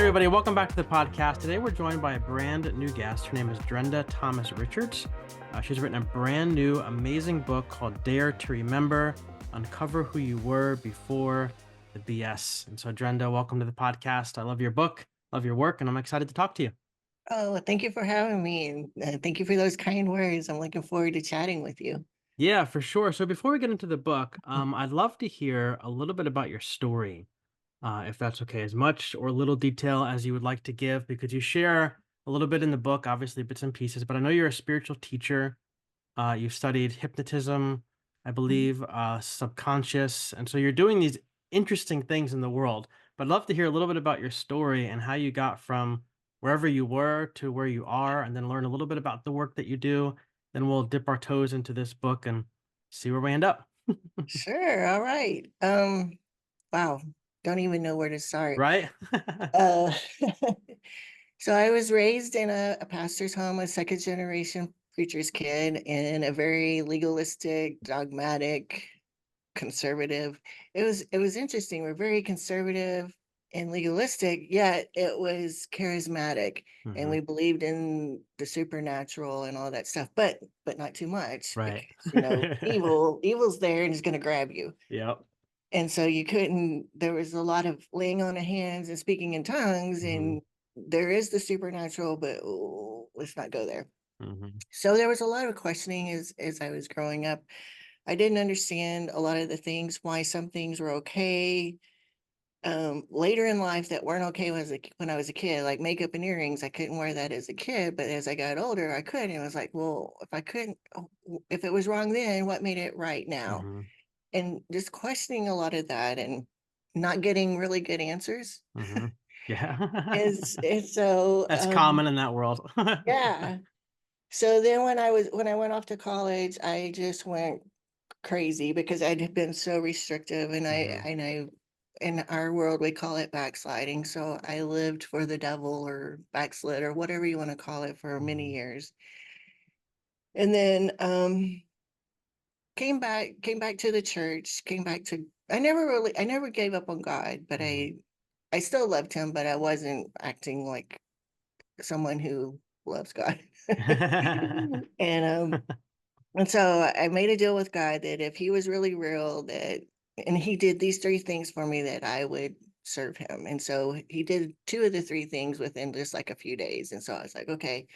everybody, welcome back to the podcast. Today we're joined by a brand new guest. Her name is Drenda Thomas Richards. She's written a brand new, amazing book called Dare to Remember, Uncover Who You Were Before the BS. And so Drenda, welcome to the podcast. I love your book, love your work, and I'm excited to talk to you. Oh, thank you for having me, and thank you for those kind words. I'm looking forward to chatting with you. Yeah, for sure. So before we get into the book, I'd love to hear a little bit about your story, if that's okay, as much or little detail as you would like to give, because you share a little bit in the book, obviously bits and pieces, but I know you're a spiritual teacher. You've studied hypnotism, I believe, subconscious. And so you're doing these interesting things in the world. But I'd love to hear a little bit about your story and how you got from wherever you were to where you are, and then learn a little bit about the work that you do. Then we'll dip our toes into this book and see where we end up. Sure, all right. Wow, don't even know where to start. Right? Uh, so I was raised in a pastor's home, a second generation preacher's kid, in a very legalistic, dogmatic, conservative. It was interesting. We're very conservative and legalistic, yet it was charismatic, and Hmm. we believed in the supernatural and all that stuff, but not too much, Right. because evil's there and is going to grab you. Yep. And so you couldn't. There was a lot of laying on of hands and speaking in tongues, Hmm. and there is the supernatural, but let's not go there. Hmm. So there was a lot of questioning as I was growing up. I didn't understand a lot of the things, why some things were okay later in life that weren't okay when I was a kid, like makeup and earrings. I couldn't wear that as a kid, but as I got older, I could. And it was like, well, if I couldn't, if it was wrong then, what made it right now? Hmm. And just questioning a lot of that and not getting really good answers. Hmm. Yeah. Is so That's common in that world. yeah. So then when I went off to college, I just went crazy because I'd been so restrictive, and Hmm. I in our world we call it backsliding. So I lived for the devil or backslid or whatever you want to call it for many Hmm. years. And then came back to the church, came back to I never gave up on God, but Hmm. I still loved him, but I wasn't acting like someone who loves God. And and so I made a deal with God that if he was really real, that and he did these three things for me, that I would serve him. And so he did two of the three things within just like a few days. And so I was like, okay,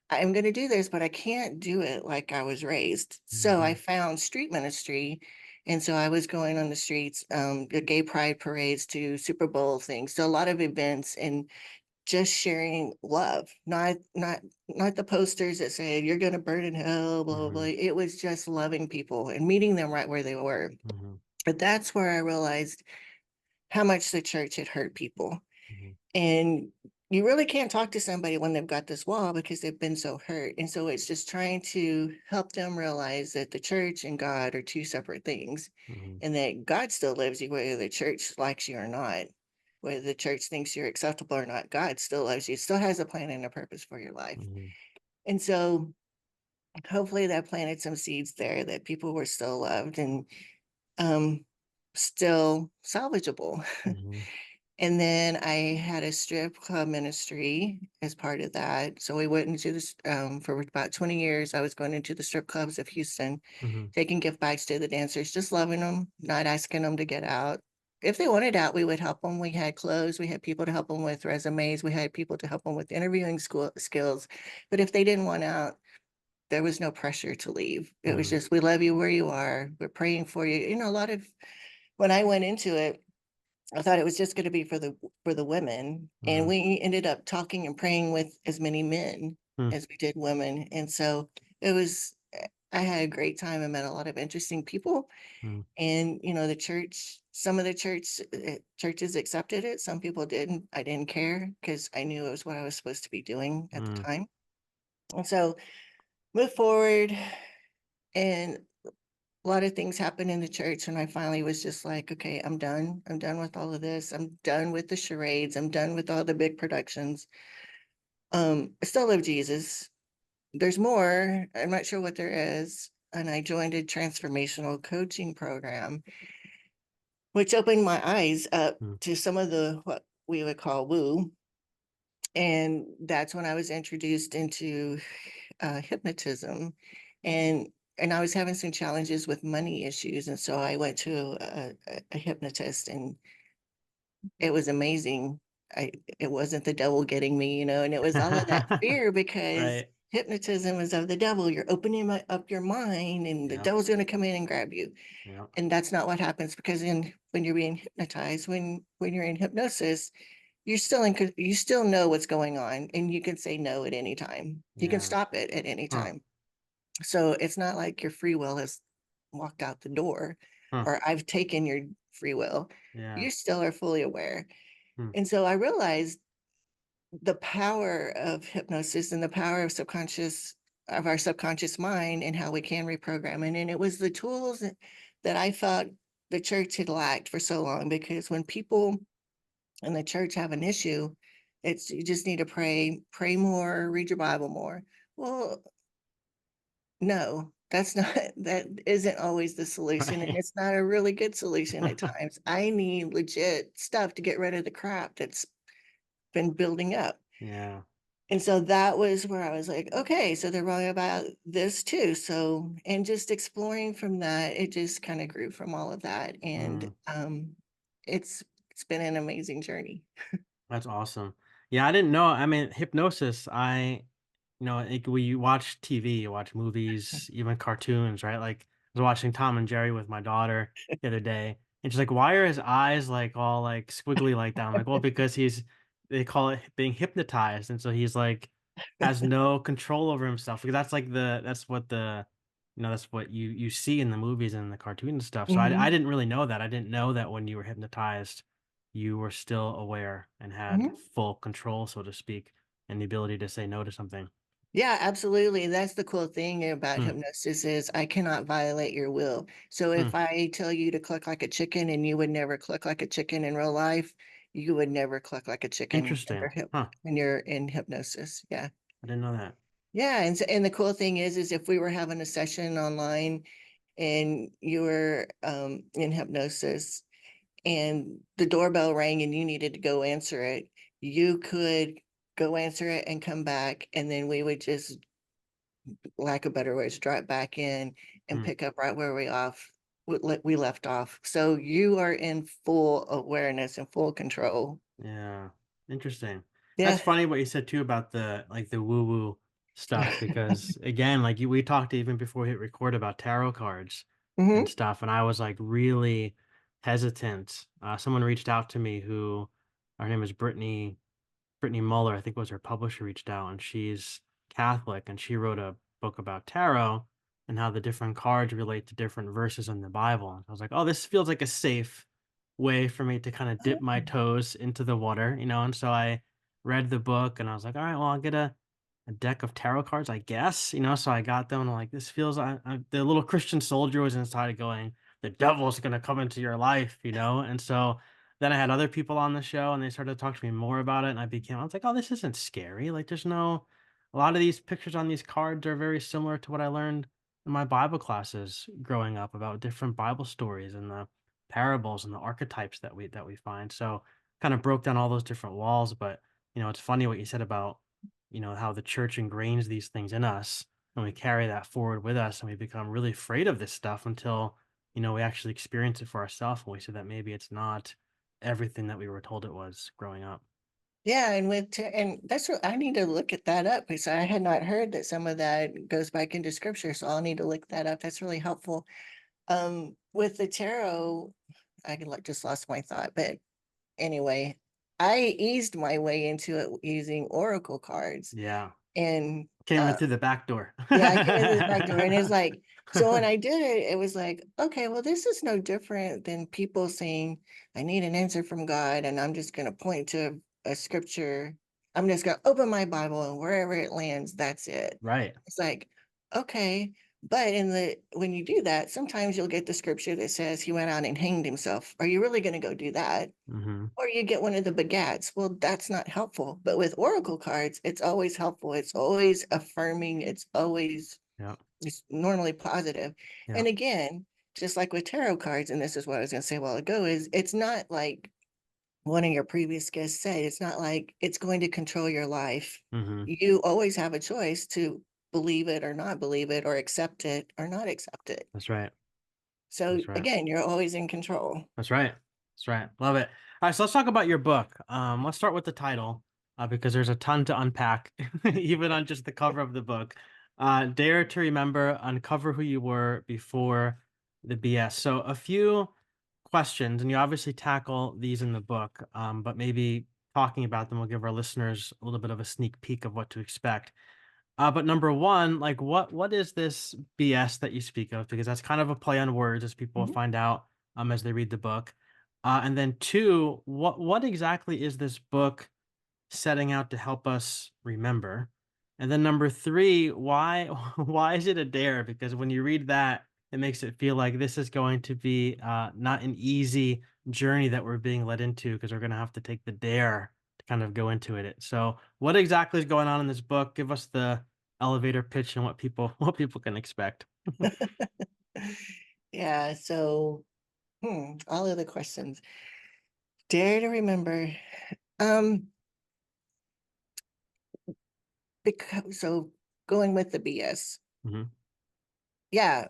I'm going to do this, but I can't do it like I was raised. So I Hmm. found street ministry. And so I was going on the streets, the gay pride parades to Super Bowl things. So a lot of events, and just sharing love, not the posters that said you're going to burn in hell, blah blah blah. Hmm. It was just loving people and meeting them right where they were. Hmm. But that's where I realized how much the church had hurt people. Hmm. And you really can't talk to somebody when they've got this wall because they've been so hurt. And so it's just trying to help them realize that the church and God are two separate things, Hmm. and that God still loves you whether the church likes you or not. Whether the church thinks you're acceptable or not, God still loves you, still has a plan and a purpose for your life. Hmm. And so hopefully that planted some seeds there, that people were still loved and um, still salvageable. Hmm. And then I had a strip club ministry as part of that. So we went into this for about 20 years. I was going into the strip clubs of Houston, Hmm. taking gift bags to the dancers, just loving them, not asking them to get out. If they wanted out, we would help them. We had clothes, we had people to help them with resumes, we had people to help them with interviewing skills. But if they didn't want out, there was no pressure to leave. It was Hmm. just, we love you where you are. We're praying for you. A lot of when I went into it, I thought it was just going to be for the women, and Hmm. we ended up talking and praying with as many men Hmm. as we did women. And so it was I had a great time. I met a lot of interesting people, Hmm. and the church, some of the churches accepted it, some people didn't. I didn't care because I knew it was what I was supposed to be doing at the Hmm. time. And so moved forward, and a lot of things happened in the church, and I finally was just like, okay, I'm done. I'm done with all of this. I'm done with the charades. I'm done with all the big productions. I still love Jesus. There's more. I'm not sure what there is. And I joined a transformational coaching program, which opened my eyes up Hmm. to some of the what we would call woo. And that's when I was introduced into hypnotism, and I was having some challenges with money issues, and so I went to a hypnotist, and it was amazing. I It wasn't the devil getting me, and it was all of that fear because Right. hypnotism is of the devil. You're opening up your mind, and the Yep. devil's going to come in and grab you. Yep. And that's not what happens, because when you're being hypnotized, when you're in hypnosis, you still know what's going on, and you can say no at any time. You can Yeah. stop it at any Huh. time. So it's not like your free will has walked out the door, Huh. or I've taken your free will. Yeah. You still are fully aware. Hmm. And so I realized the power of hypnosis and the power of our subconscious mind, and how we can reprogram it. And it was the tools that I thought the church had lacked for so long, because when people in the church have an issue, it's you just need to pray more, read your Bible more. Well, no, that's not that isn't always the solution, and Right. it's not a really good solution at times. I need legit stuff to get rid of the crap that's been building up. Yeah. And so that was where I was like, okay, so they're wrong about this too. So, and just exploring from that, it just kind of grew from all of that. And Mm. it's it's been an amazing journey. That's awesome. Yeah, I didn't know. I mean, hypnosis, like we watch TV, you watch movies, even cartoons, right? Like I was watching Tom and Jerry with my daughter the other day, and she's like, "Why are his eyes like all like squiggly like that?" I'm like, "Well, because they call it being hypnotized, and so he's like has no control over himself because that's what you see in the movies and the cartoon and stuff." So I Hmm. didn't really know that. I didn't know that when you were hypnotized, you were still aware and had Hmm. full control, so to speak, and the ability to say no to something. Yeah, absolutely. That's the cool thing about Hmm. hypnosis is I cannot violate your will. So Hmm. if I tell you to cluck like a chicken and you would never cluck like a chicken in real life, you would never cluck like a chicken Interesting. Huh. when you're in hypnosis. Yeah. I didn't know that. Yeah, and the cool thing is if we were having a session online and you were in hypnosis and the doorbell rang and you needed to go answer it, you could go answer it and come back, and then we would just, lack of better words, drop back in and Hmm. pick up right where we left off. So you are in full awareness and full control. Yeah. Interesting. That's Yeah. funny what you said too about the woo woo stuff because again, like we talked even before we hit record about tarot cards and Hmm. stuff, and I was like really hesitant. Someone reached out to me who her name is Brittany Muller, I think was her publisher, reached out, and she's Catholic, and she wrote a book about tarot and how the different cards relate to different verses in the Bible. And I was like, oh, this feels like a safe way for me to kind of dip my toes into the water, And so I read the book and I was like, all right, well, I'll get a deck of tarot cards, I guess. So I got them and I'm like, this feels, the little Christian soldier was inside going, the devil's going to come into your life. And so then I had other people on the show and they started to talk to me more about it. And I was like, oh, this isn't scary. Like, a lot of these pictures on these cards are very similar to what I learned in my Bible classes growing up about different Bible stories and the parables and the archetypes that we find. So kind of broke down all those different walls. But, it's funny what you said about, how the church ingrains these things in us and we carry that forward with us and we become really afraid of this stuff until, we actually experience it for ourselves and we see that maybe it's not everything that we were told it was growing up. Yeah, and that's what I need to look at that up, because I had not heard that some of that goes back into scripture. So I'll need to look that up. That's really helpful. With the tarot, just lost my thought, but anyway, I eased my way into it using oracle cards. Yeah. And Came in through the back door. yeah, I came into the back door, and it's like, so when I did it, it was like, okay, well, this is no different than people saying, I need an answer from God, and I'm just going to point to a scripture. I'm just going to open my Bible, and wherever it lands, that's it. Right. It's like, okay. But when you do that, sometimes you'll get the scripture that says he went out and hanged himself. Are you really going to go do that? Hmm. Or you get one of the bagats. Well, that's not helpful. But with oracle cards, it's always helpful. It's always affirming. Yeah. It's normally positive. Yeah. And again, just like with tarot cards, and this is what I was going to say a while ago, is it's not like one of your previous guests said, it's not like it's going to control your life. Mhm. You always have a choice to believe it or not believe it, or accept it or not accept it. That's right. So That's right. again, you're always in control. That's right. That's right. Love it. All right, so let's talk about your book. Let's start with the title, because there's a ton to unpack, even on just the cover of the book. Dare to remember, uncover who you were before the BS. So a few questions, and you obviously tackle these in the book, but maybe talking about them will give our listeners a little bit of a sneak peek of what to expect. But number one, like what is this BS that you speak of? Because that's kind of a play on words, as people will Mhm. find out as they read the book. And then two, what exactly is this book setting out to help us remember? And then number three, why why is it a dare? Because when you read that, it makes it feel like this is going to be not an easy journey that we're being led into, because we're going to have to take the dare to kind of go into it. So, what exactly is going on in this book? Give us the elevator pitch and what people what people can expect. Yeah. So, all of the questions. Dare to remember. Um, because so going with the BS. Hmm. Yeah.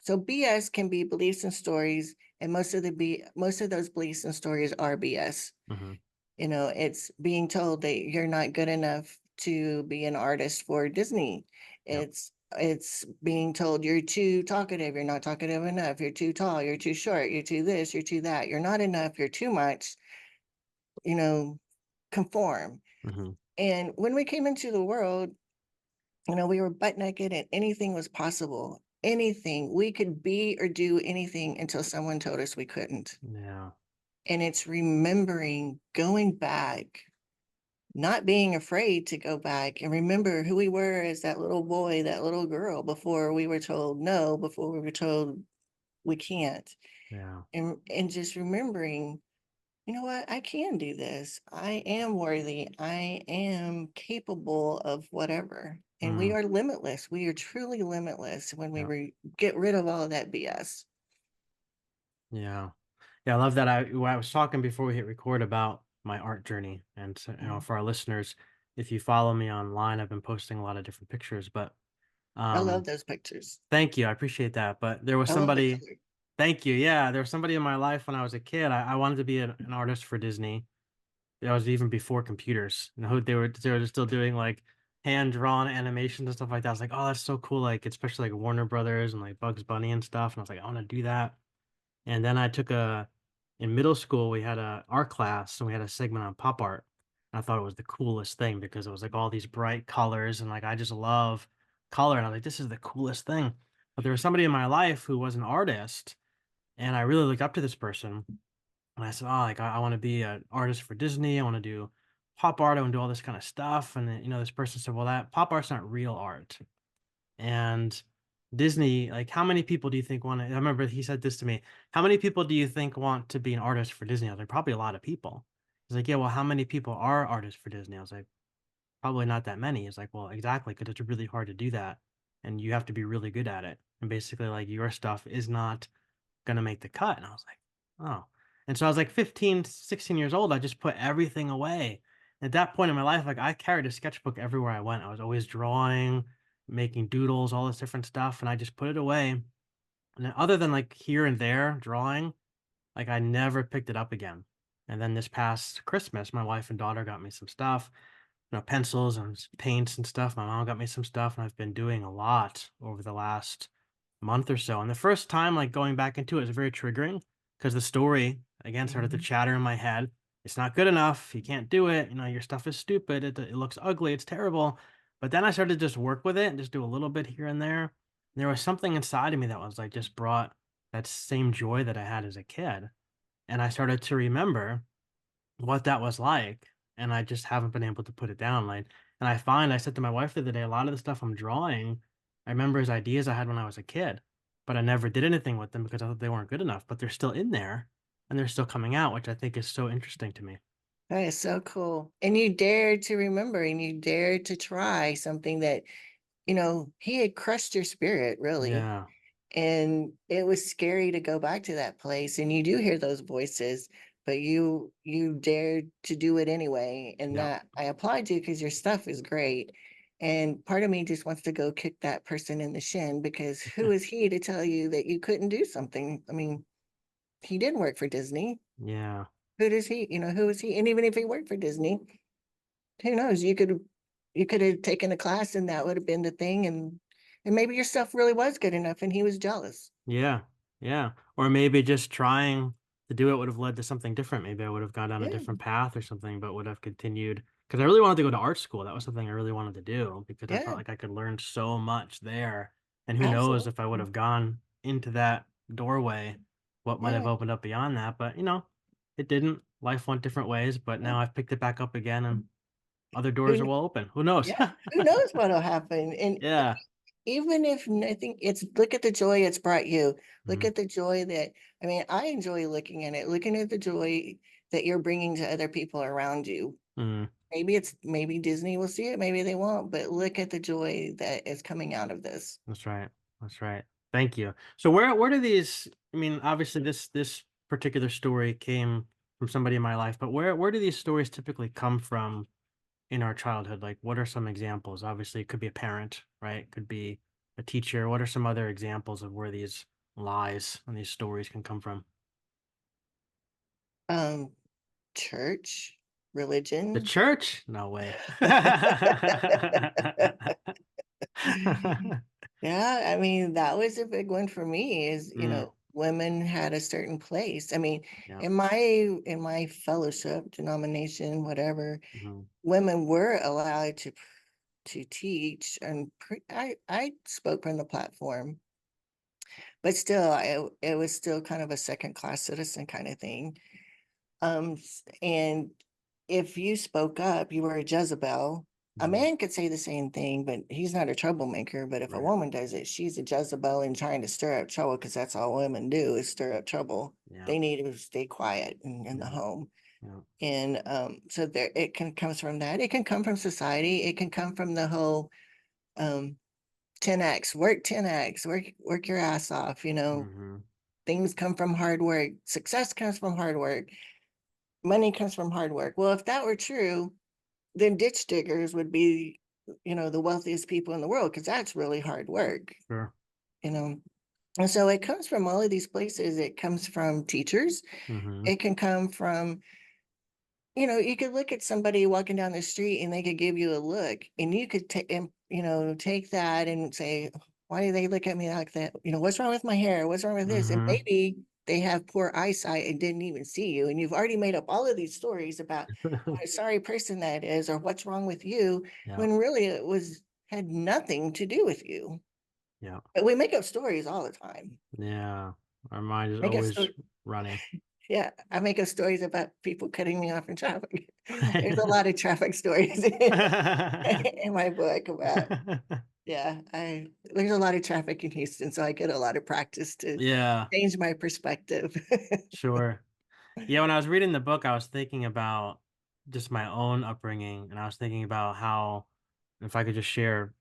So BS can be beliefs and stories, and most of those beliefs and stories are BS. Hmm. You know, it's being told that you're not good enough to be an artist for Disney. Yep. It's being told you're too talkative, you're not talkative enough, you're too tall, you're too short, you're too this, you're too that, you're not enough, you're too much, you know, conform. Hmm. And when we came into the world, we were butt naked and anything was possible. Anything. We could be or do anything until someone told us we couldn't. Yeah. And it's remembering going back, not being afraid to go back and remember who we were as that little boy, that little girl before we were told no, before we were told we can't. Yeah. And just remembering, you know what, I can do this. I am worthy. I am capable of whatever. And we Mm, are limitless. We are truly limitless when we yeah. get rid of all of that BS. Yeah. Yeah, I love that. I was talking before we hit record about my art journey, and so, Mhm. for our listeners, if you follow me online, I've been posting a lot of different pictures. But I love um, those pictures. thank you, I appreciate that. But there was I love the somebody. color. Thank you. Yeah, there was somebody in my life when I was a kid. I wanted to be an artist for Disney. That was even before computers. They were still doing like hand drawn animations and stuff like that. I was like, oh, that's so cool. Like especially like Warner Brothers and like Bugs Bunny and stuff. And I was like, I want to do that. And then I took a in middle school, we had a art class and we had a segment on pop art. And I thought it was the coolest thing because it was like all these bright colors and like I just love color. And I was like, this is the coolest thing. But there was somebody in my life who was an artist and I really looked up to this person. And I said, oh, like I want to be an artist for Disney. I want to do pop art. I want to do all this kind of stuff. And then, this person said, well, that pop art's not real art. And Disney, like, how many people do you think want to? I remember he said this to me. How many people do you think want to be an artist for Disney? I was like, probably a lot of people. He's like, yeah, well, how many people are artists for Disney? I was like, probably not that many. He's like, well, exactly, because it's really hard to do that. And you have to be really good at it. And basically, like, your stuff is not going to make the cut. And I was like, oh. And so I was like 15, 16 years old. I just put everything away. At that point in my life, like I carried a sketchbook everywhere I went. I was always drawing, making doodles, all this different stuff. And I just put it away. And then other than like here and there drawing, like I never picked it up again. And then this past Christmas, my wife and daughter got me some stuff, pencils and paints and stuff. My mom got me some stuff, and I've been doing a lot over the last month or so. And the first time, like going back into it was very triggering because the story again started to Mhm. chatter in my head. It's not good enough. You can't do it. Your stuff is stupid. It looks ugly. It's terrible. But then I started to just work with it and just do a little bit here and there. And there was something inside of me that was like just brought that same joy that I had as a kid. And I started to remember what that was like, and I just haven't been able to put it down, like and I said to my wife the other day, a lot of the stuff I'm drawing, I remember as ideas I had when I was a kid, but I never did anything with them because I thought they weren't good enough, but they're still in there, and they're still coming out, which I think is so interesting to me. That is so cool. And you dared to remember and you dared to try something that, he had crushed your spirit, really. Yeah. And it was scary to go back to that place. And you do hear those voices, but you dared to do it anyway, and Yep. that I applaud you because your stuff is great. And part of me just wants to go kick that person in the shin because who is he to tell you that you couldn't do something? I mean, he didn't work for Disney. Yeah. Who does he, who is he? And even if he worked for Disney, who knows? You could have taken a class and that would have been the thing, and maybe your stuff really was good enough and he was jealous. Yeah. Yeah. Or maybe just trying to do it would have led to something different. Maybe I would have gone down a Yeah, different path or something, but would have continued because I really wanted to go to art school. That was something I really wanted to do because I yeah, felt like I could learn so much there. And who knows if I would absolutely. have gone into that doorway, what might have Yeah, opened up beyond that. But, it didn't. Life went different ways, but yeah. now I've picked it back up again and other Who doors are kn- well open. Who knows? yeah, who knows what'll happen? And Yeah. even if I think it's look at the joy it's brought you. Look Mhm. at the joy that I mean, I enjoy looking at it, looking at the joy that you're bringing to other people around you. Mhm. Maybe Disney will see it, maybe they won't, but look at the joy that is coming out of this. That's right. That's right. Thank you. So where do these I mean, obviously this particular story came from somebody in my life, but where do these stories typically come from in our childhood? Like what are some examples? Obviously it could be a parent, right? It could be a teacher. What are some other examples of where these lies and these stories can come from? Um, church, The religion. church? No way. Yeah, I mean, that was a big one for me is, Mm, women had a certain place. I mean, yeah. in my fellowship, denomination, whatever, Mhm. women were allowed to teach and I spoke from the platform, but still it was still kind of a second class citizen kind of thing. And if you spoke up, you were a Jezebel. A Mhm. man could say the same thing, but he's not a troublemaker. But if a Right. woman does it, she's a Jezebel and trying to stir up trouble because that's all women do is stir up trouble. Yeah. They need to stay quiet in the Yeah. home. Yeah. And so there it can comes from that. It can come from society. It can come from the whole um 10x, work 10x, work your ass off, Mhm. things come from hard work, success comes from hard work, money comes from hard work. Well, if that were true, then ditch diggers would be, the wealthiest people in the world because that's really hard work, Sure. you know. And so it comes from all of these places. It comes from teachers. Mhm. It can come from, you could look at somebody walking down the street and they could give you a look and you could take and take that and say, why do they look at me like that? What's wrong with my hair? What's wrong with this? And Mhm. maybe they have poor eyesight and didn't even see you. And you've already made up all of these stories about what a sorry person that is or what's wrong with you, Yeah. when really it was had nothing to do with you. Yeah. But we make up stories all the time. Yeah. Our mind is Make up always stories. running. Yeah, I make up stories about people cutting me off in traffic. There's a lot of traffic stories in my book about, yeah, I there's a lot of traffic in Houston, so I get a lot of practice to Yeah, change my perspective. sure. Yeah, when I was reading the book, I was thinking about just my own upbringing, and I was thinking about how, if I could just share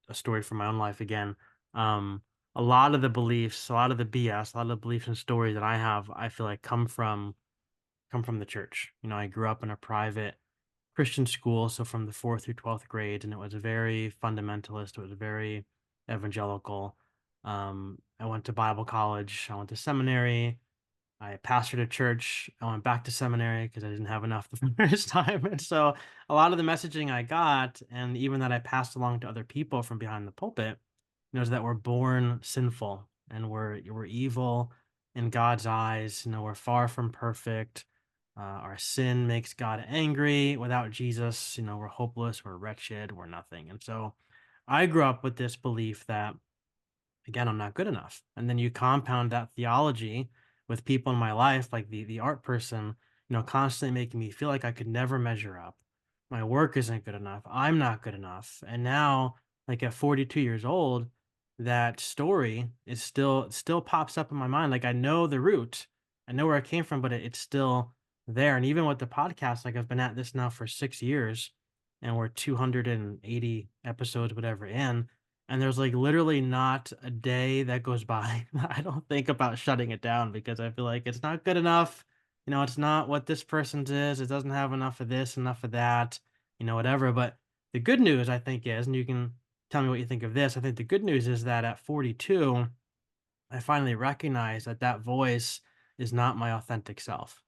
a story from my own life again, um, a lot of the beliefs, a lot of the BS, a lot of the beliefs and stories that I have, I feel like come from the church. I grew up in a private Christian school, so from the 4th through 12th grade, and it was very fundamentalist. It was very evangelical. I went to Bible college. I went to seminary. I pastored a church. I went back to seminary because I didn't have enough the first time. And so a lot of the messaging I got, and even that I passed along to other people from behind the pulpit, is that we're born sinful and we're evil in God's eyes. We're far from perfect. Our sin makes God angry. Without Jesus, we're hopeless, we're wretched, we're nothing. And so I grew up with this belief that, again, I'm not good enough. And then you compound that theology with people in my life, like the art person, constantly making me feel like I could never measure up. My work isn't good enough. I'm not good enough. And now, like at 42 years old, that story is still pops up in my mind. Like I know the root, I know where it came from, but it's still there. And even with the podcast, like I've been at this now for 6 years, and we're 280 episodes, whatever, in, and there's, like, literally not a day that goes by I don't think about shutting it down because I feel like it's not good enough. It's not what this person's is. It doesn't have enough of this, enough of that, whatever. But the good news, I think, is, and you can tell me what you think of this. I think the good news is that at 42, I finally recognize that that voice is not my authentic self.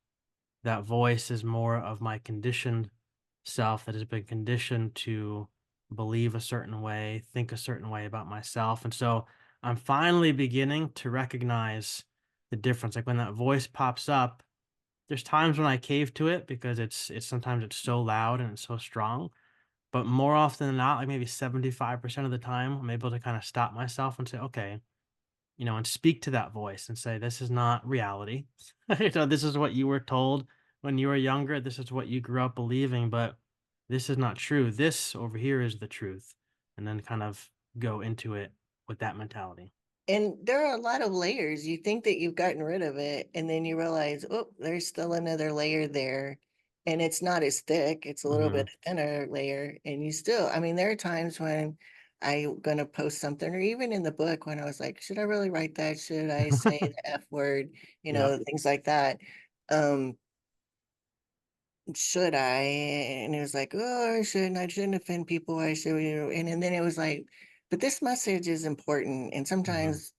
That voice is more of my conditioned self that has been conditioned to believe a certain way, think a certain way about myself. And so I'm finally beginning to recognize the difference. Like when that voice pops up, there's times when I cave to it because it's sometimes it's so loud and it's so strong. But more often than not, like maybe 75% of the time, I'm able to kind of stop myself and say, okay, and speak to that voice and say, this is not reality. This is what you were told when you were younger. This is what you grew up believing, but this is not true. This over here is the truth. And then kind of go into it with that mentality. And there are a lot of layers. You think that you've gotten rid of it, and then you realize, oh, there's still another layer there. And it's not as thick, it's a little bit Hmm. thinner layer. And you still, I mean, there are times when I'm gonna post something, or even in the book when I was like, should I really write that? Should I say the F word? Yep. Things like that. Um, should I? And it was like, oh, I shouldn't offend people. I should, and then it was like, but this message is important. And Hmm. sometimes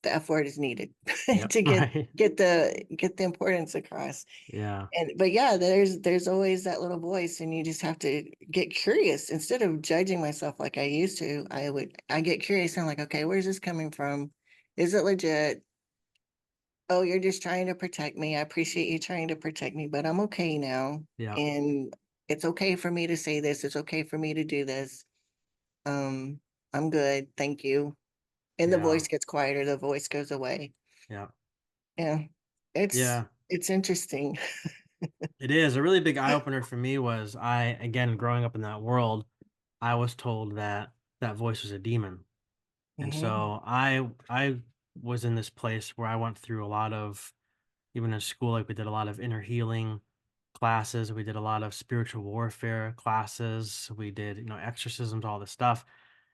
the F word is needed Yep. to Right. get the importance across. Yeah. And but yeah, there's always that little voice, and you just have to get curious. Instead of judging myself like I used to, I get curious and I'm like, okay, where's this coming from? Is it legit? Oh, you're just trying to protect me. I appreciate you trying to protect me, but I'm okay now. Yep. And it's okay for me to say this. It's okay for me to do this. Um, I'm good. Thank you. And the Yeah. voice gets quieter, the voice goes away. Yeah. Yeah. It's Yeah. it's interesting. It is a really big eye opener for me. Was I, again, growing up in that world, I was told that that voice was a demon. And Mhm. so I was in this place where I went through a lot of, even in school, like we did a lot of inner healing classes, we did a lot of spiritual warfare classes, we did, exorcisms, all this stuff.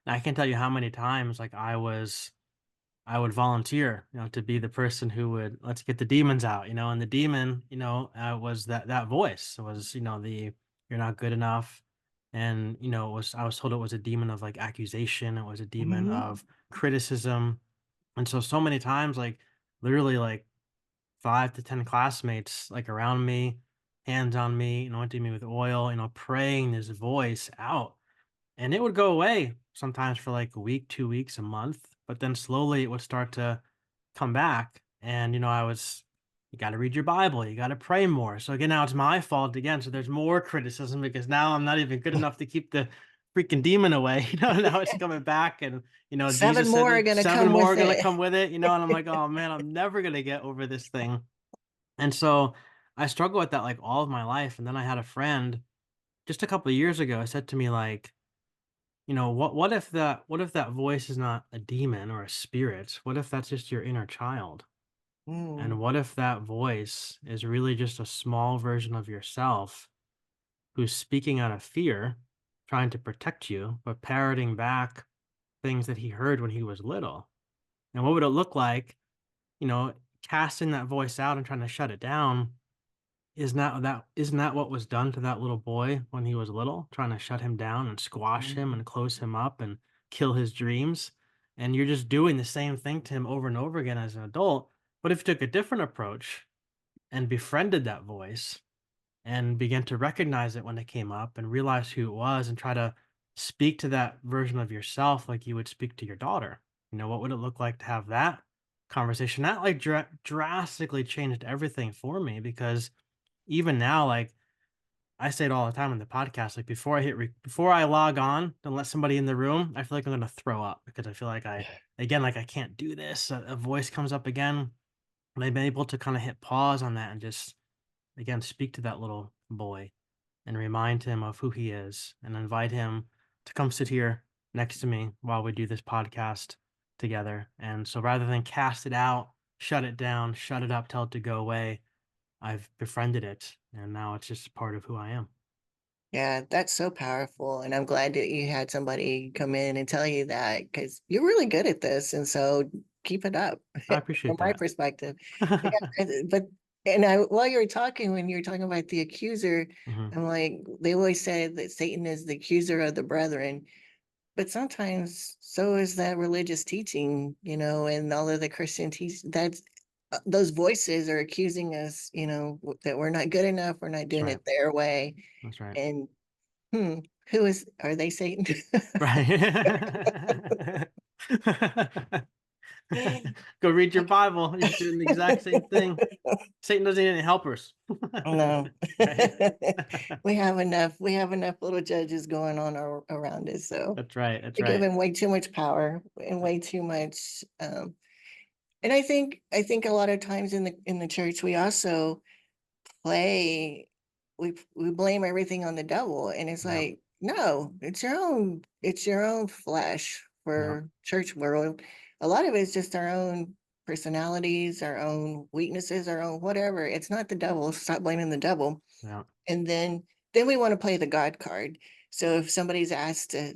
And I can't tell you how many times like I would volunteer, to be the person who would, let's get the demons out, and the demon, was that voice was, the you're not good enough. And, I was told it was a demon of like accusation. It was a demon Mhm. of criticism. And so many times, like literally like 5 to 10 classmates, like around me, hands on me, anointing me with oil, praying this voice out, and it would go away sometimes for like a week, 2 weeks, a month, but then slowly it would start to come back. And, you got to read your Bible, you got to pray more. So again, now it's my fault again. So there's more criticism because now I'm not even good enough to keep the freaking demon away. Now it's coming back. And, Seven Jesus said more are that gonna 7 come more with are going to it. come with it, and I'm like, oh man, I'm never going to get over this thing. And so I struggle with that like all of my life. And then I had a friend just a couple of years ago said to me, like, what if that voice is not a demon or a spirit? What if that's just your inner child? And Mm, what if that voice is really just a small version of yourself who's speaking out of fear, trying to protect you, but parroting back things that he heard when he was little? And what would it look like, you know, casting that voice out and trying to shut it down? Isn't that what was done to that little boy when he was little, trying to shut him down and squash him mm, and close him up and kill his dreams? And you're just doing the same thing to him over and over again as an adult. But if you took a different approach and befriended that voice and began to recognize it when it came up and realize who it was and try to speak to that version of yourself like you would speak to your daughter, what would it look like to have that conversation? That like drastically changed everything for me because even now, like I say it all the time on the podcast, like before I log on and let somebody in the room, I feel like I'm gonna throw up because I feel like like I can't do this. A voice comes up again, and I've been able to kind of hit pause on that and just again speak to that little boy and remind him of who he is and invite him to come sit here next to me while we do this podcast together. And so rather than cast it out, shut it down, shut it up, tell it to go away, I've befriended it, and now it's just part of who I am. yeah, that's so powerful. And I'm glad that you had somebody come in and tell you that because you're really good at this. And so keep it up I from appreciate my that. perspective. Yeah, but And I, while you were talking, when you were talking about the accuser, Mhm. I'm like, they always say that Satan is the accuser of the brethren, but sometimes so is that religious teaching, and all of the Christian teach that's those voices are accusing us, that we're not good enough, we're not That's doing right. it their way. That's right. And hmm, are they Satan? Right. Go read your Bible. He's doing the exact same thing. Satan doesn't need any helpers. No. Right? We have enough little judges going on around us. So That's right. That's we give right. him way too much power and way too much. And I think a lot of times in the church we also play we blame everything on the devil, and it's Yeah. like, no, it's your own flesh Yeah. for church world. A lot of it's just our own personalities, our own weaknesses, our own whatever. It's not the devil. Stop blaming the devil. Yeah. And then we want to play the God card. So if somebody's asked to,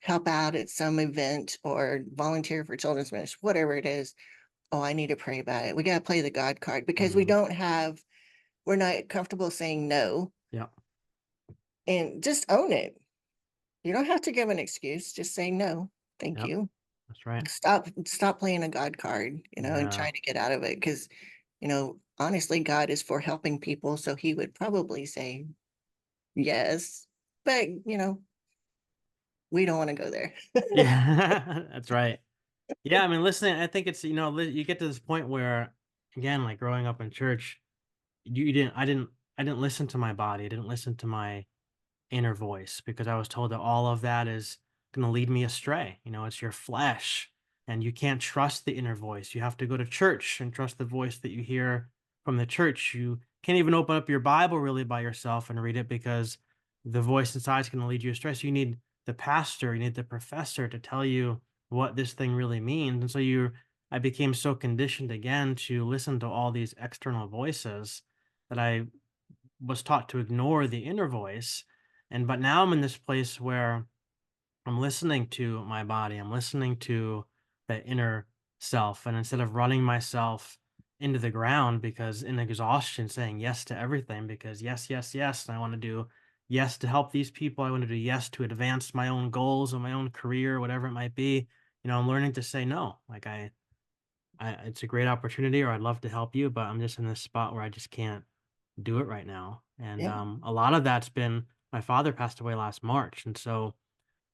help out at some event or volunteer for children's ministry, whatever it is, oh, I need to pray about it. We got to play the God card because Mhm. we're not comfortable saying no, Yeah. and just own it. You don't have to give an excuse. Just say no. Thank Yep. you. That's right. Stop playing a God card, and Yeah. trying to get out of it because, honestly, God is for helping people. So he would probably say yes, but, we don't want to go there. Yeah. That's right. Yeah, I mean, listening, I think it's, you get to this point where, again, like growing up in church, you didn't, I didn't listen to my body. I didn't listen to my inner voice because I was told that all of that is going to lead me astray. It's your flesh and you can't trust the inner voice. You have to go to church and trust the voice that you hear from the church. You can't even open up your Bible really by yourself and read it because the voice inside is going to lead you astray. So you need the pastor, you need the professor to tell you what this thing really means. And so I became so conditioned again to listen to all these external voices that I was taught to ignore the inner voice. But now I'm in this place where I'm listening to my body. I'm listening to the inner self. And instead of running myself into the ground because in exhaustion, saying yes to everything, because yes, yes, yes, and I want to do yes to help these people. I want to do yes to advance my own goals and my own career, whatever it might be. I'm learning to say no. Like it's a great opportunity, or I'd love to help you, but I'm just in this spot where I just can't do it right now. And Yeah. a lot of that's been my father passed away last March, and so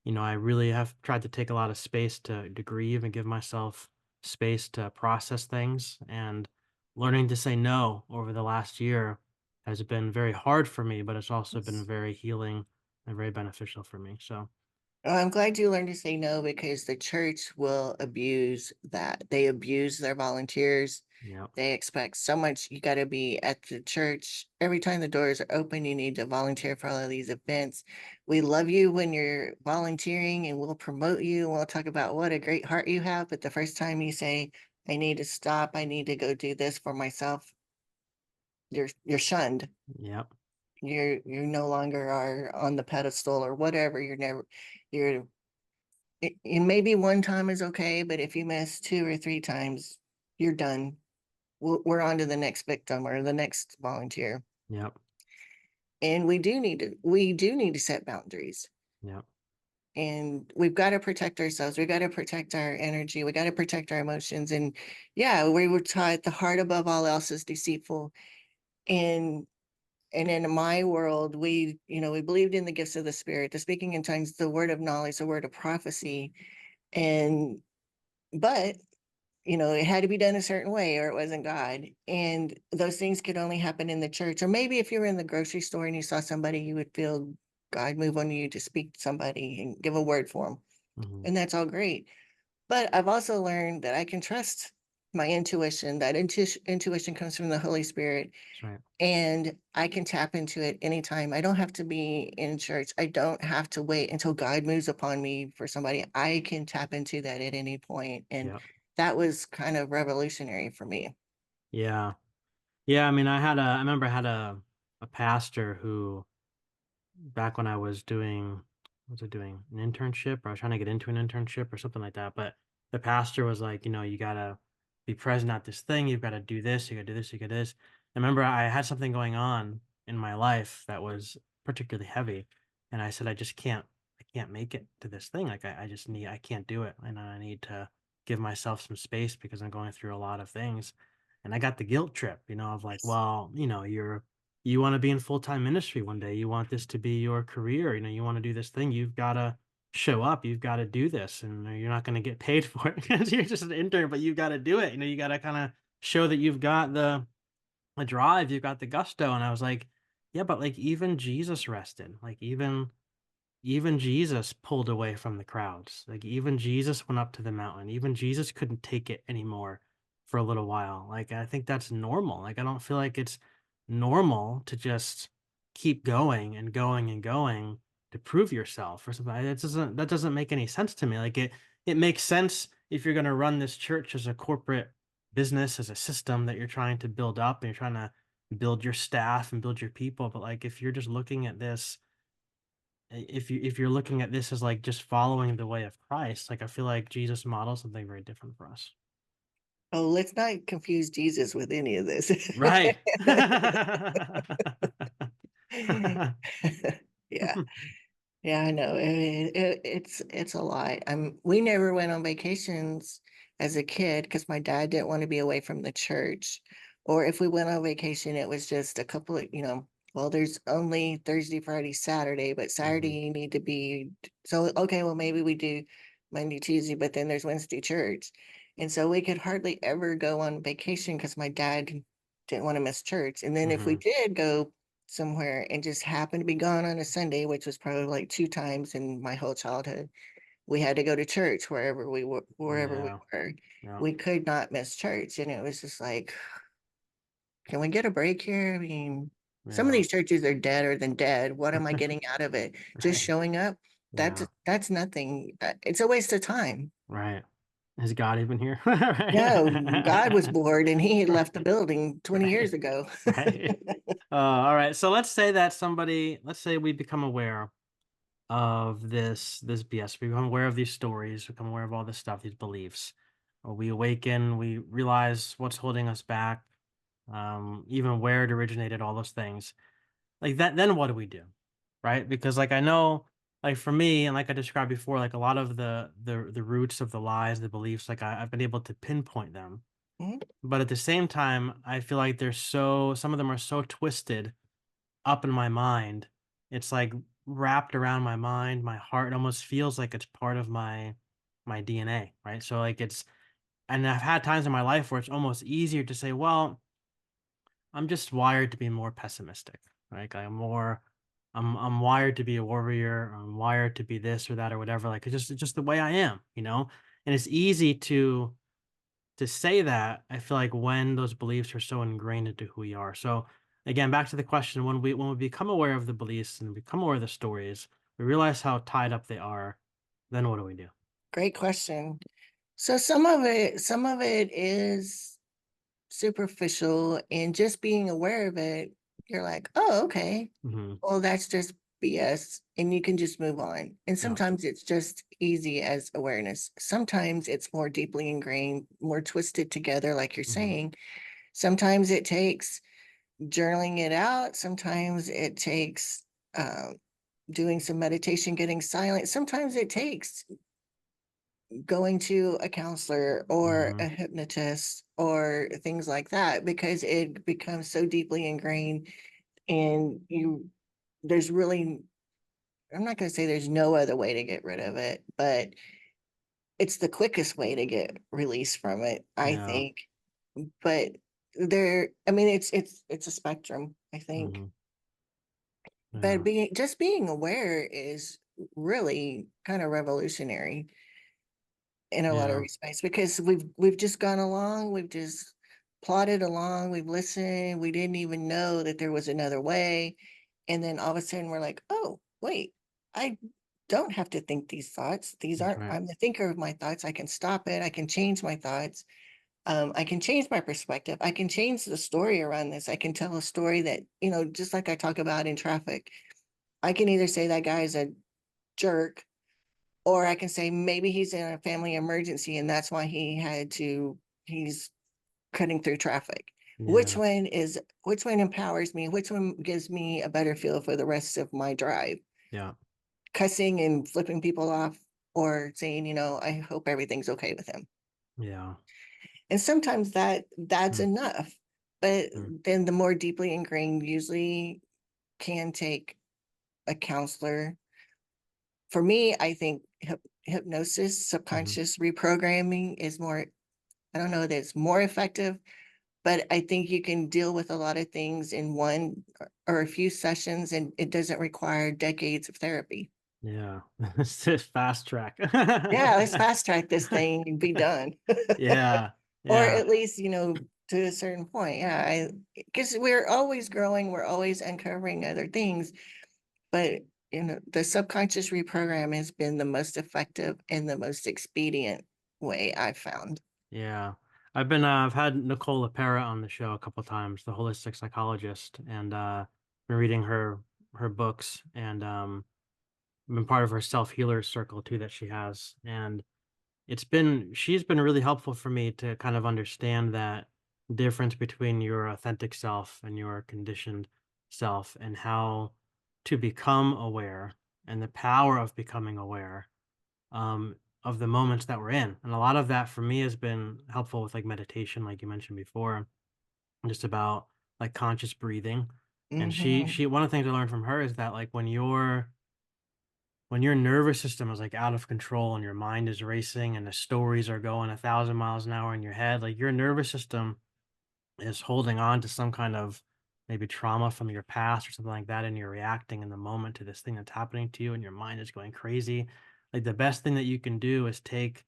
I really have tried to take a lot of space to grieve and give myself space to process things. And learning to say no over the last year has been very hard for me, but it's also been very healing and very beneficial for me. So Well, I'm glad you learned to say no because the church will abuse that. They abuse their volunteers. yeah, They expect so much. You got to be at the church every time the doors are open. You need to volunteer for all of these events. We love you when you're volunteering and we'll promote you and we'll talk about what a great heart you have. But the first time you say, I need to stop, I need to go do this for myself, you're shunned. yeah, You no longer are on the pedestal or whatever. You're and maybe one time is okay, but if you miss two or three times, you're done. We're on to the next victim or the next volunteer. yeah, And we do need to set boundaries. yeah, And we've got to protect ourselves. We've got to protect our energy. We got to protect our emotions. And yeah, we were taught the heart above all else is deceitful. And and in my world, we believed in the gifts of the spirit, the speaking in tongues, the word of knowledge, the word of prophecy. And but it had to be done a certain way or it wasn't God. And those things could only happen in the church. Or maybe if you were in the grocery store and you saw somebody, you would feel God move on you to speak to somebody and give a word for them. hmm, And that's all great. But I've also learned that I can trust my intuition. That intuition comes from the Holy Spirit, that's right. and I can tap into it anytime. I don't have to be in church. I don't have to wait until God moves upon me for somebody. I can tap into that at any point. And Yeah, that was kind of revolutionary for me. yeah, yeah. I mean, I remember I had a pastor who back when I was doing, what was I doing? An internship, or I was trying to get into an internship or something like that. But the pastor was like, you gotta be present at this thing. You've got to do this. You got to do this. You got to do this. I remember I had something going on in my life that was particularly heavy, and I said, I can't make it to this thing. Like I just need, I can't do it, and I need to give myself some space because I'm going through a lot of things. And I got the guilt trip, of like, well, you want to be in full-time ministry one day. You want this to be your career. You want to do this thing. You've got to show up. You've got to do this, and you're not going to get paid for it because you're just an intern, but you've got to do it. You got to kind of show that you've got the drive, you've got the gusto. And I was like, yeah, but like even Jesus rested. Like even Jesus pulled away from the crowds. Like even Jesus went up to the mountain. Even Jesus couldn't take it anymore for a little while. Like I think that's normal. Like I don't feel like it's normal to just keep going and going and going to prove yourself or something. That doesn't make any sense to me. Like it makes sense if you're going to run this church as a corporate business, as a system that you're trying to build up and you're trying to build your staff and build your people. But like if you're just looking at this if you're looking at this as like just following the way of Christ, like I feel like Jesus models something very different for us. Oh, let's not confuse Jesus with any of this. Right. Yeah. Yeah, I know. It's a lot. We never went on vacations as a kid because my dad didn't want to be away from the church. Or if we went on vacation, it was just a couple of, well, there's only Thursday, Friday, Saturday, but Saturday Mhm, you need to be so okay, well maybe we do Monday, Tuesday, but then there's Wednesday church. And so we could hardly ever go on vacation because my dad didn't want to miss church. And then if we mhm, did go somewhere and just happened to be gone on a Sunday, which was probably like two times in my whole childhood. We had to go to church wherever we were, wherever we yeah, were. yeah, We could not miss church. And it was just like, can we get a break here? I mean, some of yeah, these churches are deader than dead. What am I getting out of it? Just right, showing up? yeah, That's nothing. It's a waste of time. right. Is God even here? No, God was Right. bored and he had left the Right, building 20 years right, ago. right. All right, so let's say we become aware of this BS. We become aware of these stories, become aware of all this stuff, these beliefs. We awaken, we realize what's holding us back, even where it originated, all those things. Like that, then what do we do? Right? Because like I know, like for me, and like I described before, like a lot of the roots of the lies, the beliefs, like I've been able to pinpoint them. Mhm. But at the same time, I feel like some of them are so twisted up in my mind. It's like wrapped around my mind, my heart. It almost feels like it's part of my DNA, right? So like and I've had times in my life where it's almost easier to say, well, I'm just wired to be more pessimistic. Like I'm wired to be a warrior. I'm wired to be this or that or whatever. Like it's just the way I am. And it's easy to say that, I feel like when those beliefs are so ingrained into who we are. So again, back to the question, when we become aware of the beliefs and become aware of the stories, we realize how tied up they are, then what do we do? Great question. So some of it is superficial, and just being aware of it, you're like, oh, okay, Hmm. well, that's just BS, and you can just move on. And Yeah. sometimes it's just easy as awareness. Sometimes it's more deeply ingrained, more twisted together, like you're Hmm. saying. Sometimes it takes journaling it out. Sometimes it takes doing some meditation, getting silent. Sometimes it takes going to a counselor or Hmm. a hypnotist or things like that because it becomes so deeply ingrained, and there's really, I'm not going to say there's no other way to get rid of it, but it's the quickest way to get released from it, I Yeah. think. But I mean, it's a spectrum, I think. Hmm. But Yeah. being aware is really kind of revolutionary in a lot of Yeah. respects because we've just gone along, we've just plodded along, we've listened, we didn't even know that there was another way. And then all of a sudden we're like, oh, wait, I don't have to think these thoughts. These That's aren't, right. I'm the thinker of my thoughts. I can stop it. I can change my thoughts. I can change my perspective. I can change the story around this. I can tell a story that, just like I talk about in traffic. I can either say that guy is a jerk, or I can say maybe he's in a family emergency and that's why he's cutting through traffic? Yeah. Which one empowers me? Which one gives me a better feel for the rest of my drive? Yeah. Cussing and flipping people off, or saying, I hope everything's okay with him. Yeah. And sometimes that's Mm, enough. But mm, then the more deeply ingrained usually can take a counselor. For me, I think hypnosis, mhm. subconscious reprogramming is more, I don't know that it's more effective, but I think you can deal with a lot of things in one or a few sessions, and it doesn't require decades of therapy. Yeah. It's just fast track. Yeah, let's fast track this thing and be done. Yeah. Or Yeah. at least, to a certain point. Yeah, because we're always growing, we're always uncovering other things, but the subconscious reprogram has been the most effective and the most expedient way I've found. Yeah. I've had Nicole LaPera on the show a couple times, the holistic psychologist, and been reading her books and been part of her self-healer circle too that she has. And she's been really helpful for me to kind of understand that difference between your authentic self and your conditioned self, and how to become aware, and the power of becoming aware um, of the moments that we're in. And a lot of that for me has been helpful with like meditation, like you mentioned before, just about like conscious breathing. And Hmm. one of the things I learned from her is that like when your nervous system is like out of control and your mind is racing and the stories are going 1,000 miles an hour in your head, like your nervous system is holding on to some kind of maybe trauma from your past or something like that, and you're reacting in the moment to this thing that's happening to you and your mind is going crazy. Like the best thing that you can do is take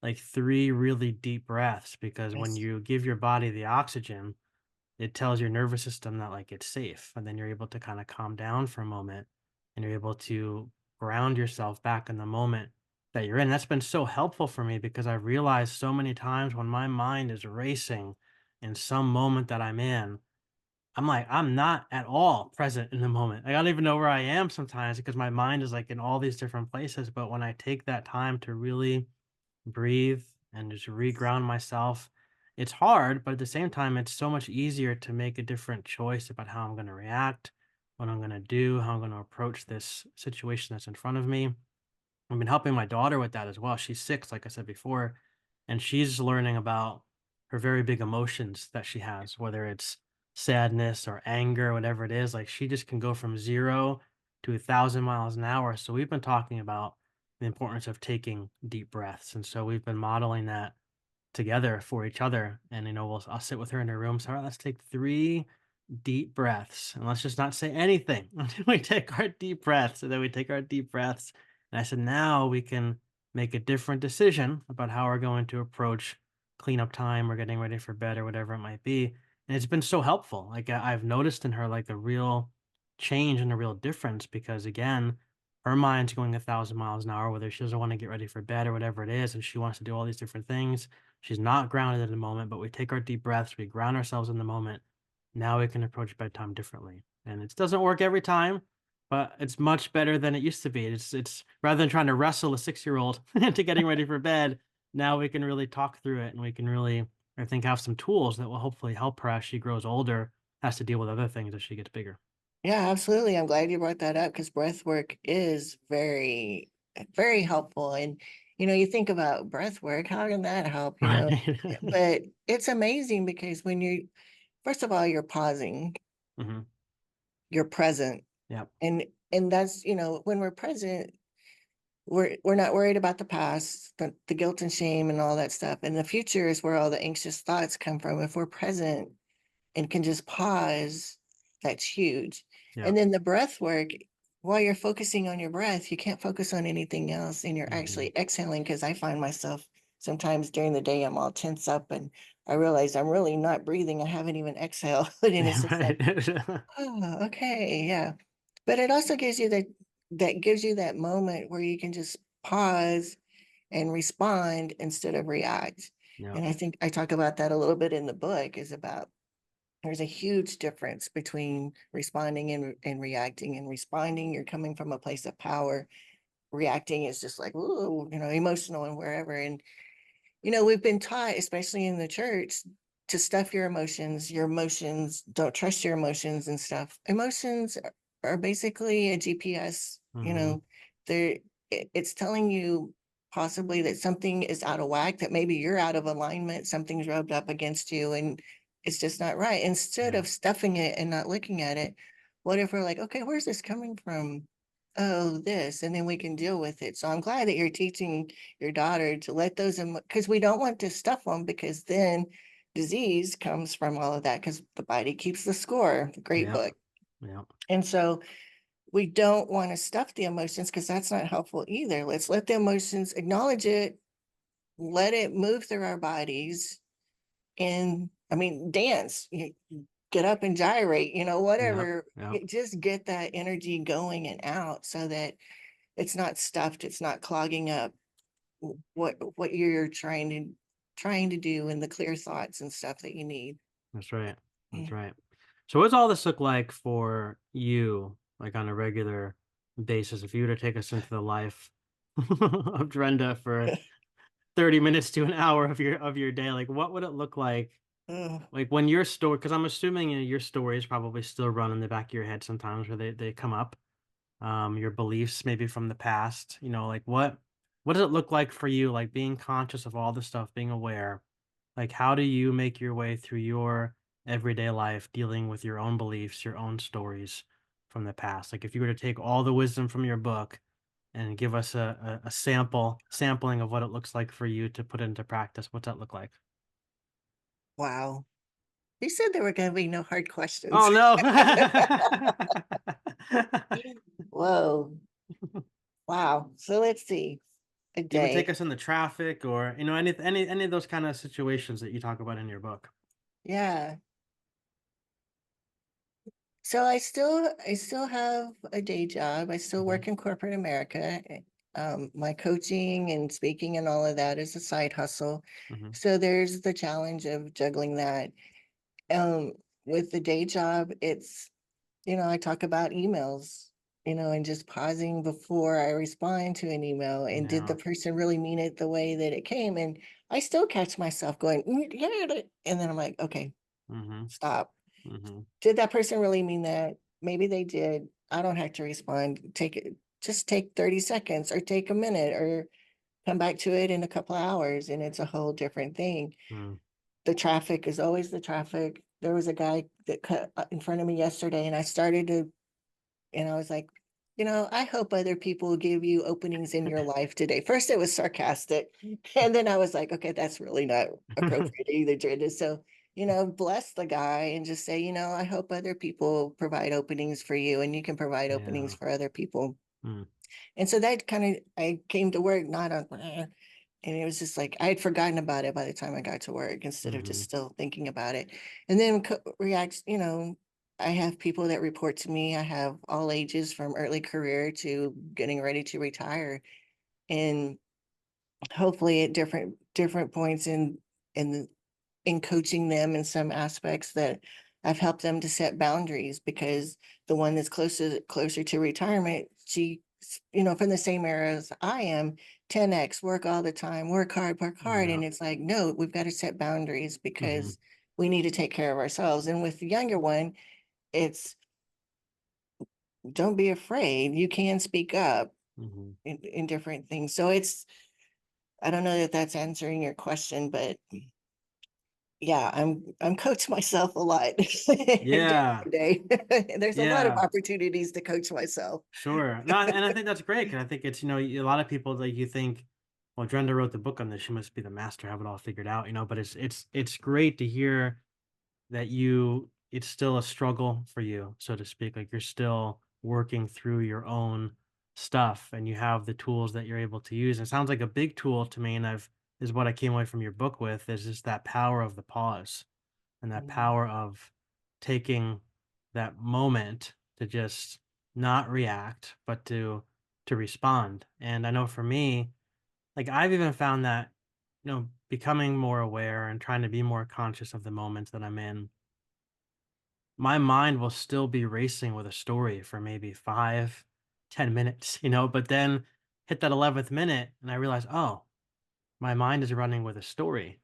like 3 really deep breaths, because when Yes. you give your body the oxygen, it tells your nervous system that like it's safe, and then you're able to kind of calm down for a moment, and you're able to ground yourself back in the moment that you're in. That's been so helpful for me, because I've realized so many times when my mind is racing in some moment that I'm in, I'm like, I'm not at all present in the moment. I don't even know where I am sometimes, because my mind is like in all these different places. But when I take that time to really breathe and just reground myself. It's hard, but at the same time, it's so much easier to make a different choice about how I'm going to react, what I'm going to do, how I'm going to approach this situation that's in front of me. I've been helping my daughter with that as well. She's 6, like I said before, and she's learning about her very big emotions that she has, whether it's sadness or anger, whatever it is. Like she just can go from 0 to 1,000 miles an hour. So we've been talking about the importance of taking deep breaths, and so we've been modeling that together for each other. And I'll sit with her in her room. So, all right, let's take 3 deep breaths, and let's just not say anything until we take our deep breaths. And then we take our deep breaths. And I said, now we can make a different decision about how we're going to approach cleanup time or getting ready for bed or whatever it might be. And it's been so helpful. Like I've noticed in her like a real change and a real difference, because again, her mind's going 1,000 miles an hour, whether she doesn't want to get ready for bed or whatever it is, and she wants to do all these different things. She's not grounded in the moment, but we take our deep breaths, we ground ourselves in the moment. Now we can approach bedtime differently. And it doesn't work every time, but it's much better than it used to be. It's rather than trying to wrestle a 6-year-old into getting ready for bed, now we can really talk through it, and we can really, I think, have some tools that will hopefully help her as she grows older, has to deal with other things as she gets bigger. Yeah, absolutely. I'm glad you brought that up because breath work is very, very helpful. And, you think about breath work, how can that help? Right. But it's amazing because first of all, you're pausing, Hmm. you're present. Yep. And that's, when we're present, we're not worried about the past, the guilt and shame and all that stuff. And the future is where all the anxious thoughts come from. If we're present and can just pause, that's huge. And Yep. then the breath work, while you're focusing on your breath, you can't focus on anything else. And you're Hmm. actually exhaling. Because I find myself sometimes during the day, I'm all tense up and I realize I'm really not breathing. I haven't even exhaled. And it's Yeah, just like, right. oh, okay, yeah. But it also gives you that gives you that moment where you can just pause and respond instead of react. Yep. And I think I talk about that a little bit in the book, is about there's a huge difference between responding and reacting. And responding, you're coming from a place of power. Reacting is just like, ooh, emotional and wherever. And we've been taught, especially in the church, to stuff your emotions, don't trust your emotions and stuff. Emotions are basically a GPS, you Mhm. know, they're it's telling you possibly that something is out of whack, that maybe you're out of alignment, something's rubbed up against you and it's just not right. Instead Yeah. of stuffing it and not looking at it, what if we're like, okay, where's this coming from? Oh, this, and then we can deal with it. So I'm glad that you're teaching your daughter to let those, because we don't want to stuff them, because then disease comes from all of that, because the body keeps the score. Great Yep. book. Yep. And so we don't want to stuff the emotions, because that's not helpful either. Let's let the emotions, acknowledge it, let it move through our bodies. And I mean, dance, get up and gyrate, Yep. whatever. Yep. Just get that energy going and out so that it's not stuffed, it's not clogging up what you're trying to do, and the clear thoughts and stuff that you need. That's right. That's Mm. right. So what's all this look like for you, like on a regular basis? If you were to take us into the life of Drenda for 30 minutes to an hour of your day, like what would it look Ugh. like when your story, because I'm assuming your stories probably still run in the back of your head sometimes where they come up, your beliefs maybe from the past, like what does it look like for you, like being conscious of all this stuff, being aware, like how do you make your way through your everyday life dealing with your own beliefs, your own stories from the past? Like if you were to take all the wisdom from your book and give us a sampling of what it looks like for you to put into practice, what's that look like? Wow. You said there were going to be no hard Oh questions. no. Whoa. Wow. So let's see. A Even take day. us in the traffic or any of those kind of situations that you talk about in your book. Yeah. So I still have a day job. I still Hmm. work in corporate America. My coaching and speaking and all of that is a side hustle. Hmm. So there's the challenge of juggling that. Um, with the day job, it's, I talk about emails, and just pausing before I respond to an email. And did the Yeah. person really mean it the way that it came? And I still catch myself going, yeah, and then I'm like, okay, Hmm. stop. Hmm. Did that person really mean that? Maybe they did. I don't have to respond. Take it, just take 30 seconds or take a minute or come back to it in a couple of hours, and it's a whole different thing. Mm. The traffic is always the traffic. There was a guy that cut in front of me yesterday, and I was like, I hope other people give you openings in your life today. First, it was sarcastic. And then I was like, okay, that's really not appropriate either, Drenda. So, bless the guy and just say, I hope other people provide openings for you and you can provide openings Yeah. for other people. Mm. And so that kind of, I came to work, not on, and it was just like I had forgotten about it by the time I got to work instead of just Hmm. still thinking about it. And then reacts, I have people that report to me. I have all ages from early career to getting ready to retire. And hopefully at different points in in coaching them in some aspects that I've helped them to set boundaries, because the one that's closer to retirement, she, from the same era as I am, 10x, work all the time, work hard. Yeah. And it's like, no, we've got to set boundaries Hmm. because we need to take care of ourselves. And with the younger one, it's don't be afraid. You can speak up Hmm. in different things. So I don't know that that's answering your question, but yeah, I'm coach myself a lot day Yeah. to day. There's a lot of Yeah. opportunities to coach myself. Sure. No, and I think that's great because I think it's, a lot of people like you think, well, Drenda wrote the book on this. She must be the master, have it all figured out, but it's great to hear that it's still a struggle for you, so to speak. Like you're still working through your own stuff and you have the tools that you're able to use. And it sounds like a big tool to me, and is what I came away from your book with is just that power of the pause and that Mhm. power of taking that moment to just not react, but to respond. And I know for me, like I've even found that, becoming more aware and trying to be more conscious of the moments that I'm in, my mind will still be racing with a story for maybe 5, 10 minutes, but then hit that 11th minute and I realize, oh, my mind is running with a story.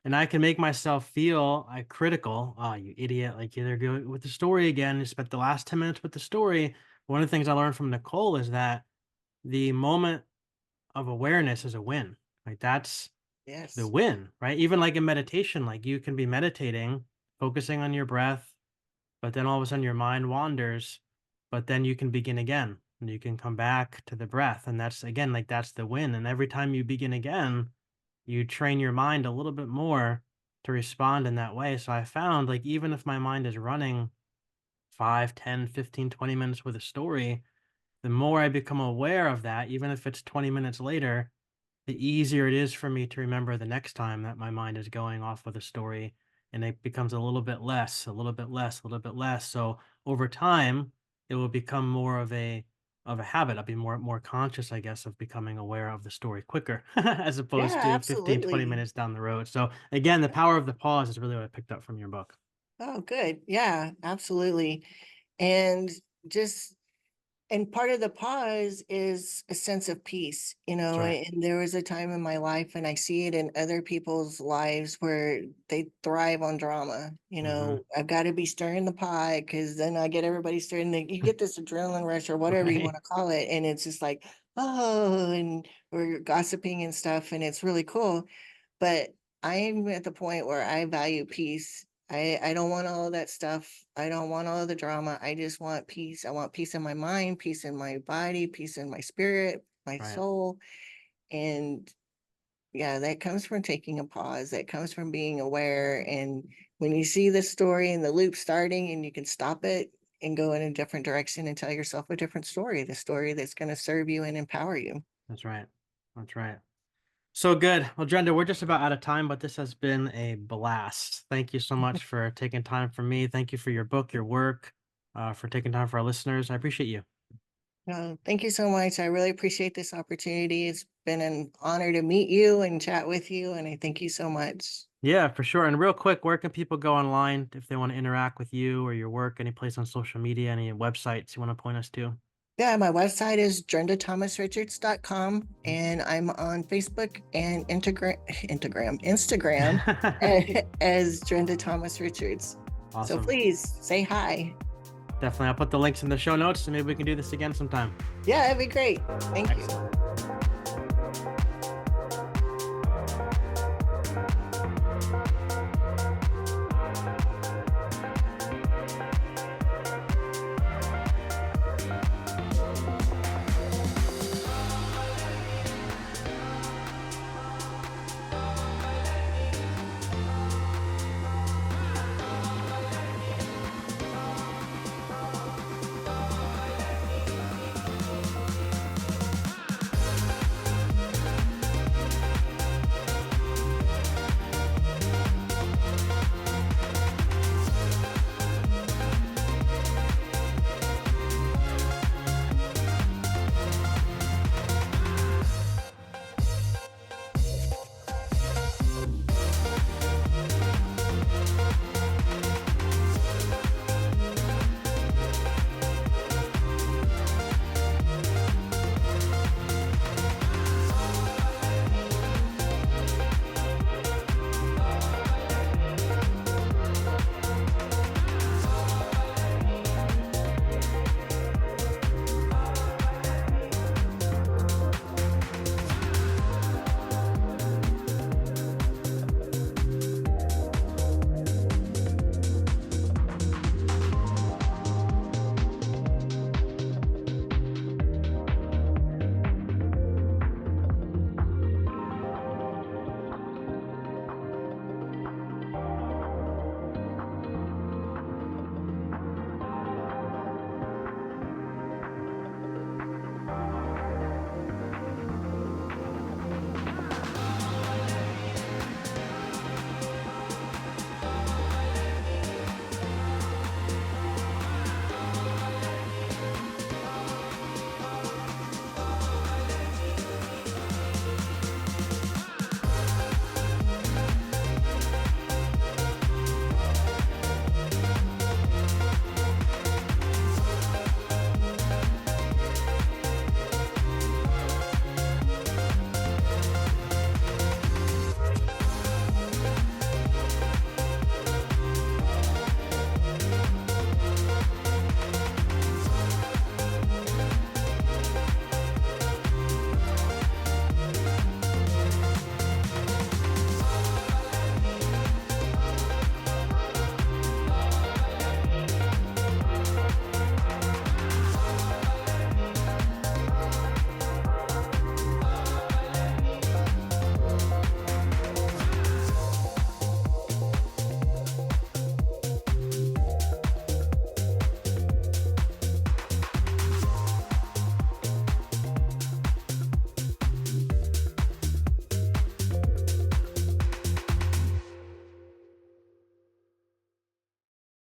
and I can make myself feel critical. Oh, you idiot! Like you're going with the story again. You spent the last 10 minutes with the story. One of the things I learned from Nicole is that the moment of awareness is a win. Like that's the Yes. win, right? Even like in meditation, like you can be meditating, focusing on your breath, but then all of a sudden your mind wanders, but then you can begin again and you can come back to the breath. And that's again, like that's the win. And every time you begin again, you train your mind a little bit more to respond in that way. So I found like even if my mind is running 5, 10, 15, 20 minutes with a story, the more I become aware of that, even if it's 20 minutes later, the easier it is for me to remember the next time that my mind is going off with a story, and it becomes a little bit less, a little bit less, a little bit less. So over time, it will become more of a habit. I'll be more conscious, I guess, of becoming aware of the story quicker as opposed Yeah, to 15, 20 absolutely. minutes down the road. So again, the power of the pause is really what I picked up from your book. Oh, good. Yeah, absolutely. And just and part of the pause is a sense of peace, That's right. and there was a time in my life, and I see it in other people's lives where they thrive on drama. Hmm. I've got to be stirring the pot because then I get everybody stirring. You get this adrenaline rush or whatever you want Right. to call it, and it's just like, oh, and we're gossiping and stuff, and it's really cool. But I'm at the point where I value peace. I don't want all of that stuff. I don't want all of the drama. I just want peace. I want peace in my mind, peace in my body, peace in my spirit, my Right. soul. And yeah, that comes from taking a pause. That comes from being aware. And when you see the story and the loop starting and you can stop it and go in a different direction and tell yourself a different story, the story that's going to serve you and empower you. That's right. That's right. So good. Well, Drenda, we're just about out of time, but this has been a blast. Thank you so much for taking time for me. Thank you for your book, your work, for taking time for our listeners. I appreciate you. Thank you so much. I really appreciate this opportunity. It's been an honor to meet you and chat with you, and I thank you so much. Yeah, for sure. And real quick, where can people go online if they want to interact with you or your work? Any place on social media, any websites you want to point us to? Yeah, my website is drendathomasrichards.com, and I'm on Facebook and Instagram as Drenda Thomas Richards. So Awesome. please say hi. Definitely. I'll put the links in the show notes and maybe we can do this again sometime. Yeah, that'd be great. Thank you. Excellent.